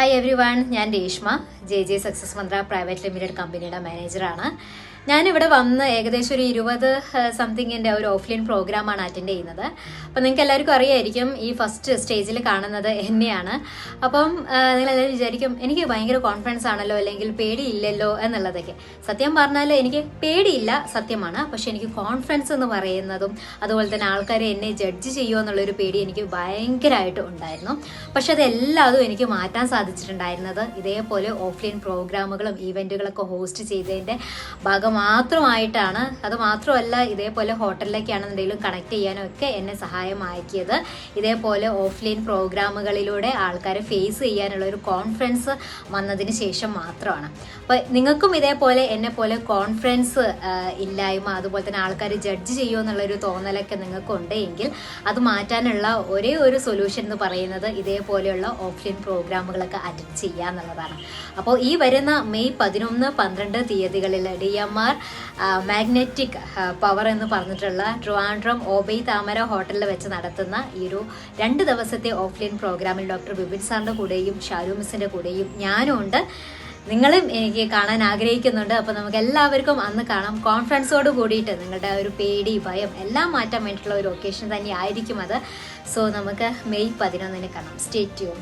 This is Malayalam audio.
ഹായ് എവ്രി വൺ, ഞാൻ രേഷ്മ, ജെ സക്സസ് മന്ത്ര പ്രൈവറ്റ് ലിമിറ്റഡ് കമ്പനിയുടെ മാനേജറാണ്. ഞാനിവിടെ വന്ന് ഏകദേശം ഒരു 20 സംതിങ്ങിൻ്റെ ഒരു ഓഫ്ലൈൻ പ്രോഗ്രാമാണ് അറ്റൻഡ് ചെയ്യുന്നത്. അപ്പം നിങ്ങൾക്ക് എല്ലാവർക്കും അറിയായിരിക്കും, ഈ ഫസ്റ്റ് സ്റ്റേജിൽ കാണുന്നത് എന്നെയാണ്. അപ്പം നിങ്ങളെല്ലാവരും വിചാരിക്കും എനിക്ക് ഭയങ്കര കോൺഫിഡൻസ് ആണല്ലോ, അല്ലെങ്കിൽ പേടിയില്ലല്ലോ എന്നുള്ളതൊക്കെ. സത്യം പറഞ്ഞാൽ എനിക്ക് പേടിയില്ല, സത്യമാണ്. പക്ഷെ എനിക്ക് കോൺഫിഡൻസ് എന്ന് പറയുന്നതും അതുപോലെ തന്നെ ആൾക്കാരെ എന്നെ ജഡ്ജ് ചെയ്യുമോ എന്നുള്ളൊരു പേടി എനിക്ക് ഭയങ്കരമായിട്ട് ഉണ്ടായിരുന്നു. പക്ഷെ അതെല്ലാതും എനിക്ക് മാറ്റാൻ സാധിച്ചിട്ടുണ്ടായിരുന്നത് ഇതേപോലെ ഓഫ്ലൈൻ പ്രോഗ്രാമുകളും ഈവൻറ്റുകളൊക്കെ ഹോസ്റ്റ് ചെയ്തതിൻ്റെ ഭാഗം മാത്രമായിട്ടാണ്. അത് മാത്രമല്ല, ഇതേപോലെ ഹോട്ടലിലേക്കാണെന്നുണ്ടെങ്കിലും കണക്ട് ചെയ്യാനും ഒക്കെ എന്നെ സഹായമാക്കിയത് ഇതേപോലെ ഓഫ്ലൈൻ പ്രോഗ്രാമുകളിലൂടെ ആൾക്കാരെ ഫേസ് ചെയ്യാനുള്ള ഒരു കോൺഫിഡൻസ് വന്നതിന് ശേഷം മാത്രമാണ്. അപ്പോൾ നിങ്ങൾക്കും ഇതേപോലെ എന്നെ പോലെ കോൺഫിഡൻസ് ഇല്ലായ്മ, അതുപോലെ തന്നെ ആൾക്കാർ ജഡ്ജ് ചെയ്യുമോ എന്നുള്ളൊരു തോന്നലൊക്കെ നിങ്ങൾക്കുണ്ട് എങ്കിൽ അത് മാറ്റാനുള്ള ഒരേ ഒരു സൊല്യൂഷൻ എന്ന് പറയുന്നത് ഇതേപോലെയുള്ള ഓഫ്ലൈൻ പ്രോഗ്രാമുകളൊക്കെ അറ്റൻഡ് ചെയ്യുക എന്നുള്ളതാണ്. അപ്പോൾ ഈ വരുന്ന മെയ് 11, 12 തീയതികളിൽ DMR മാഗ്നറ്റിക് പവർ എന്ന് പറഞ്ഞിട്ടുള്ള ട്രിവാൻഡ്രം ഓബൈ താമര ഹോട്ടലിൽ വെച്ച് നടത്തുന്ന ഈ ഒരു 2 ദിവസത്തെ ഓഫ്ലൈൻ പ്രോഗ്രാമിൽ ഡോക്ടർ ബിപിൻ സാറിൻ്റെ കൂടെയും ഷാരു മിസ്സിൻ്റെ കൂടെയും ഞാനും ഉണ്ട്. നിങ്ങളും എനിക്ക് കാണാൻ ആഗ്രഹിക്കുന്നുണ്ട്. അപ്പോൾ നമുക്ക് എല്ലാവർക്കും അന്ന് കാണാം. കോൺഫിഡൻസോട് കൂടിയിട്ട് നിങ്ങളുടെ ഒരു പേടി, ഭയം എല്ലാം മാറ്റാൻ വേണ്ടിയിട്ടുള്ള ഒരു ഒക്കേഷൻ തന്നെ ആയിരിക്കും അത്. സോ നമുക്ക് മെയ് 11 കാണാം. Stay tune.